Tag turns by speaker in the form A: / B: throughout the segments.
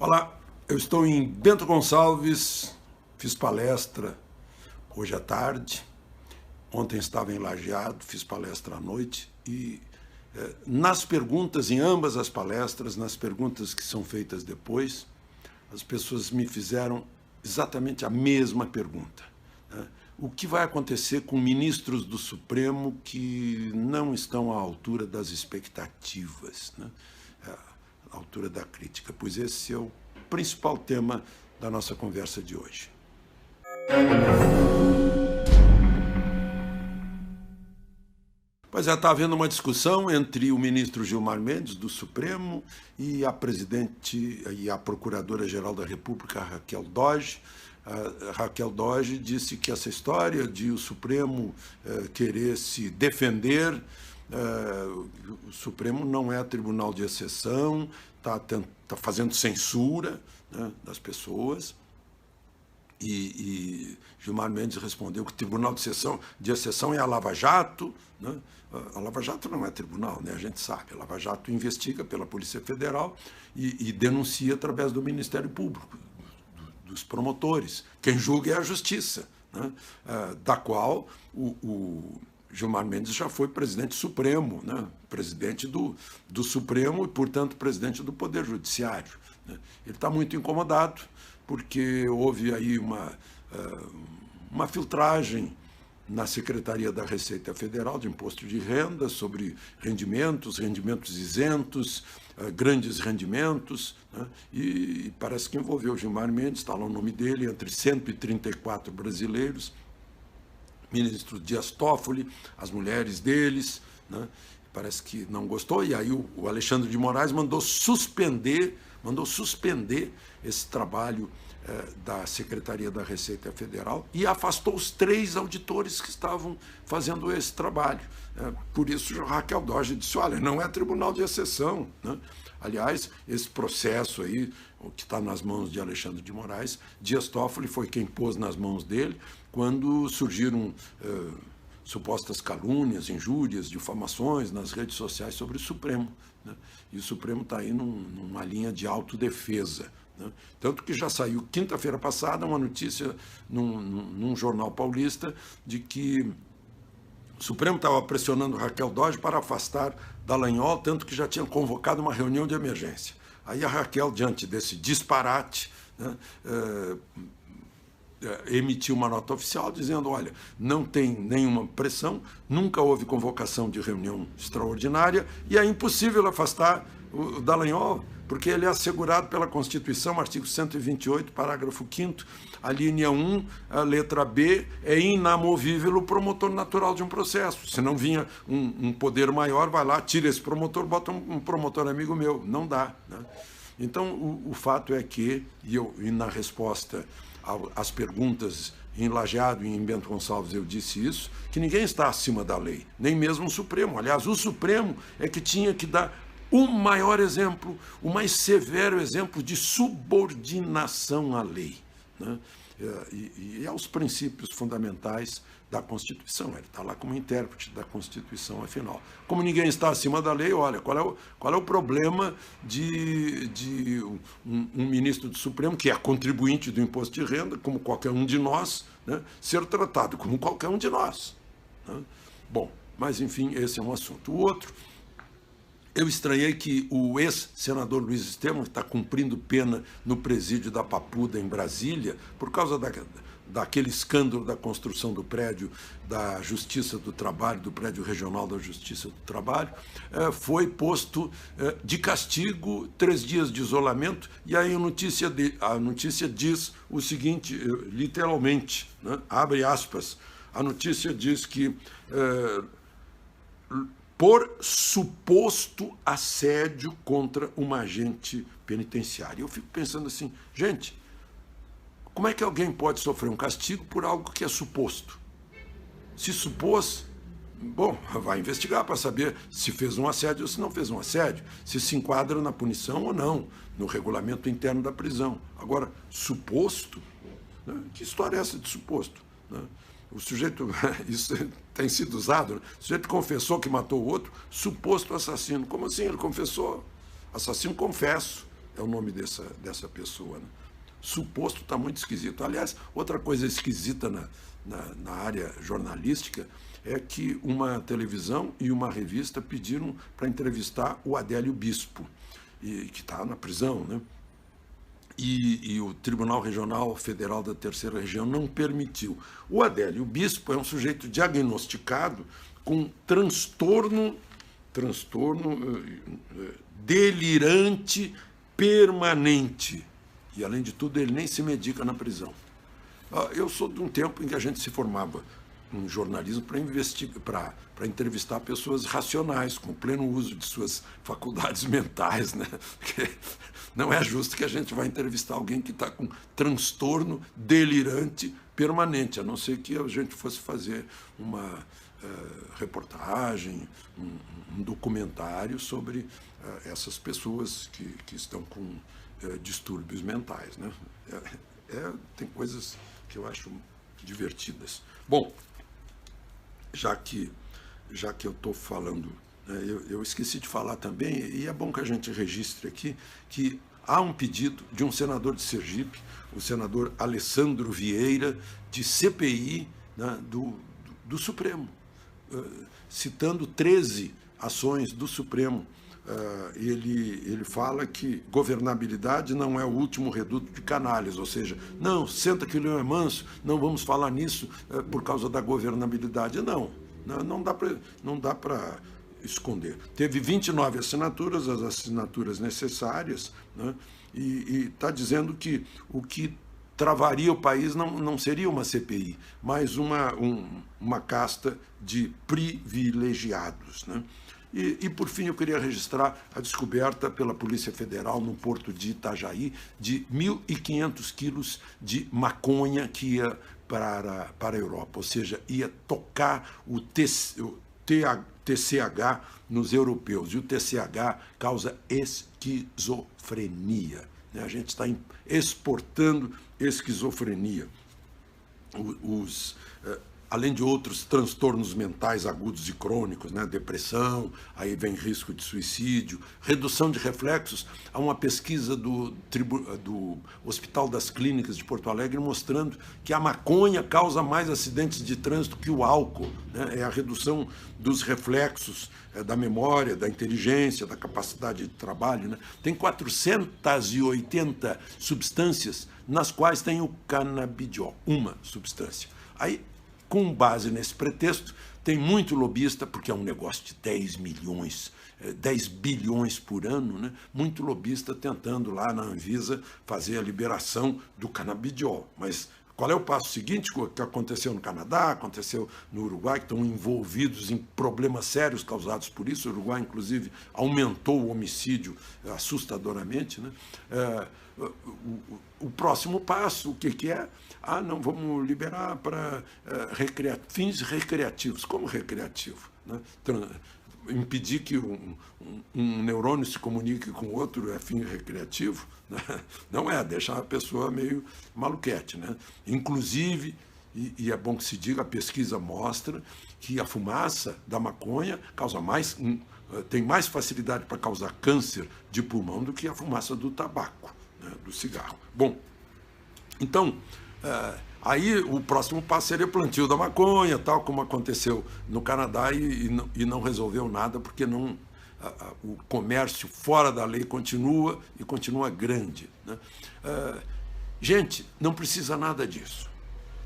A: Olá, eu estou em Bento Gonçalves, fiz palestra hoje à tarde, ontem estava em Lajeado, fiz palestra à noite e nas perguntas, em ambas as palestras, nas perguntas que são feitas depois, as pessoas me fizeram exatamente a mesma pergunta. O que vai acontecer com ministros do Supremo que não estão à altura das expectativas, à altura da crítica? Pois esse é o principal tema da nossa conversa de hoje. Pois é, está havendo uma discussão entre o ministro Gilmar Mendes, do Supremo, e a presidente e a procuradora-geral da República, Raquel Dodge. A Raquel Dodge disse que essa história de o Supremo querer se defender, o Supremo não é tribunal de exceção, está fazendo censura, das pessoas. E Gilmar Mendes respondeu que o tribunal de exceção é a Lava Jato. A Lava Jato não é tribunal, a gente sabe. A Lava Jato investiga pela Polícia Federal e denuncia através do Ministério Público, dos promotores. Quem julga é a Justiça, da qual o Gilmar Mendes já foi presidente supremo, presidente do Supremo e, portanto, presidente do Poder Judiciário. Ele está muito incomodado, porque houve aí uma filtragem na Secretaria da Receita Federal de Imposto de Renda sobre rendimentos isentos, grandes rendimentos, e parece que envolveu Gilmar Mendes, está lá o nome dele, entre 134 brasileiros, ministro Dias Toffoli, as mulheres deles, parece que não gostou, e aí o Alexandre de Moraes mandou suspender esse trabalho da Secretaria da Receita Federal e afastou os 3 auditores que estavam fazendo esse trabalho. Por isso, Raquel Dodge disse, olha, não é tribunal de exceção. Aliás, esse processo aí, o que está nas mãos de Alexandre de Moraes, Dias Toffoli foi quem pôs nas mãos dele quando surgiram supostas calúnias, injúrias, difamações nas redes sociais sobre o Supremo. E o Supremo está aí numa linha de autodefesa. Tanto que já saiu quinta-feira passada uma notícia num jornal paulista de que o Supremo estava pressionando Raquel Dodge para afastar Dallagnol, tanto que já tinha convocado uma reunião de emergência. Aí a Raquel, diante desse disparate, emitiu uma nota oficial dizendo, olha, não tem nenhuma pressão, nunca houve convocação de reunião extraordinária e é impossível afastar o Dallagnol, porque ele é assegurado pela Constituição, artigo 128, parágrafo 5º, a linha 1, a letra B, é inamovível o promotor natural de um processo. Se não vinha um poder maior, vai lá, tira esse promotor, bota um promotor amigo meu. Não dá. Então, o fato é que, e na resposta às perguntas em Lajeado e em Bento Gonçalves eu disse isso, que ninguém está acima da lei, nem mesmo o Supremo. Aliás, o Supremo é que tinha que dar o maior exemplo, o mais severo exemplo de subordinação à lei, e aos princípios fundamentais da Constituição. Ele está lá como intérprete da Constituição, afinal. Como ninguém está acima da lei, olha, qual é o problema de um ministro do Supremo, que é contribuinte do imposto de renda, como qualquer um de nós, ser tratado como qualquer um de nós? Bom, mas enfim, esse é um assunto. O outro, eu estranhei que o ex-senador Luiz Estevam, que está cumprindo pena no presídio da Papuda, em Brasília, por causa daquele escândalo da construção do prédio da Justiça do Trabalho, do prédio regional da Justiça do Trabalho, foi posto de castigo, 3 dias de isolamento, e aí a notícia diz o seguinte, literalmente, abre aspas, a notícia diz que por suposto assédio contra uma agente penitenciária. Eu fico pensando assim, gente, como é que alguém pode sofrer um castigo por algo que é suposto? Se supôs, bom, vai investigar para saber se fez um assédio ou se não fez um assédio, se enquadra na punição ou não, no regulamento interno da prisão. Agora, suposto? Que história é essa de suposto? O sujeito, isso tem sido usado, o sujeito confessou que matou o outro, suposto assassino. Como assim? Ele confessou? Assassino, confesso. é o nome dessa pessoa, né? Suposto está muito esquisito. Aliás, outra coisa esquisita na área jornalística é que uma televisão e uma revista pediram para entrevistar o Adélio Bispo, que está na prisão, né? E o Tribunal Regional Federal da Terceira Região não permitiu. O Adélio Bispo é um sujeito diagnosticado com transtorno delirante permanente. E, além de tudo, ele nem se medica na prisão. Eu sou de um tempo em que a gente se formava em jornalismo para entrevistar pessoas racionais, com pleno uso de suas faculdades mentais, né? Porque não é justo que a gente vá entrevistar alguém que está com transtorno delirante permanente, a não ser que a gente fosse fazer uma reportagem, um documentário sobre essas pessoas que estão com distúrbios mentais, né? Tem coisas que eu acho divertidas. Bom, já que eu estou falando, né, eu esqueci de falar também, e é bom que a gente registre aqui, que há um pedido de um senador de Sergipe, o senador Alessandro Vieira, de CPI, né, do Supremo, citando 13 ações do Supremo. Ele fala que governabilidade não é o último reduto de canalhas, ou seja, não, senta que o leão é manso, não vamos falar nisso por causa da governabilidade. Não dá para esconder. Teve 29 assinaturas, as assinaturas necessárias, né? E está dizendo que o que travaria o país não seria uma CPI, mas uma casta de privilegiados, né? E, por fim, eu queria registrar a descoberta pela Polícia Federal no porto de Itajaí de 1.500 quilos de maconha que ia para a Europa, ou seja, ia tocar o TCH nos europeus. E o TCH causa esquizofrenia, né? A gente está exportando esquizofrenia. Além de outros transtornos mentais agudos e crônicos, né? Depressão, aí vem risco de suicídio, redução de reflexos. Há uma pesquisa do Hospital das Clínicas de Porto Alegre mostrando que a maconha causa mais acidentes de trânsito que o álcool, né? É a redução dos reflexos, da memória, da inteligência, da capacidade de trabalho, né? Tem 480 substâncias, nas quais tem o canabidiol, uma substância. Aí, com base nesse pretexto, tem muito lobista, porque é um negócio de 10 bilhões por ano, né? Muito lobista tentando lá na Anvisa fazer a liberação do canabidiol. Mas qual é o passo seguinte? O que aconteceu no Canadá, aconteceu no Uruguai, que estão envolvidos em problemas sérios causados por isso. O Uruguai, inclusive, aumentou o homicídio assustadoramente, né? O próximo passo, o que é? Não, vamos liberar para fins recreativos. Como recreativo? Né? Impedir que um neurônio se comunique com outro é fim recreativo? Né? Não é, deixar a pessoa meio maluquete, né? Inclusive, e é bom que se diga, a pesquisa mostra que a fumaça da maconha tem mais facilidade para causar câncer de pulmão do que a fumaça do tabaco, né? Do cigarro. Bom, então, aí o próximo passo seria o plantio da maconha, tal como aconteceu no Canadá, e não resolveu nada, porque o comércio fora da lei continua e continua grande, né? Gente, não precisa nada disso.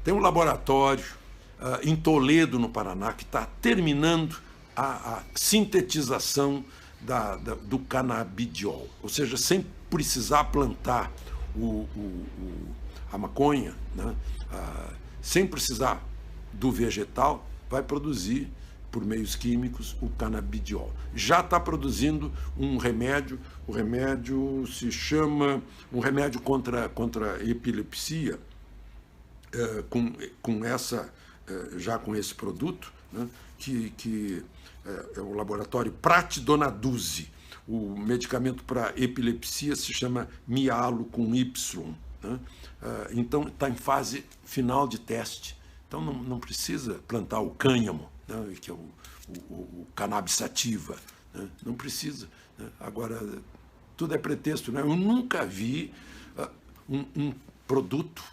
A: Tem um laboratório em Toledo, no Paraná, que está terminando a sintetização do canabidiol, ou seja, sem precisar plantar a maconha, né? Sem precisar do vegetal, vai produzir, por meios químicos, o canabidiol. Já está produzindo um remédio, o remédio se chama um remédio contra a epilepsia, já com esse produto, né? que é o laboratório Pratidonaduse. O medicamento para epilepsia se chama Mialo, com Y, né? Então, está em fase final de teste. Então, não precisa plantar o cânhamo, né? Que é o cannabis sativa, né? Não precisa, né? Agora, tudo é pretexto. Né? Eu nunca vi um produto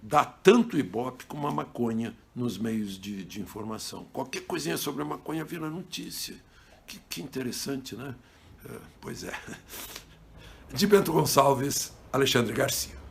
A: dar tanto ibope como a maconha nos meios de informação. Qualquer coisinha sobre a maconha vira notícia. Que interessante, né? Pois é. De Bento Gonçalves, Alexandre Garcia.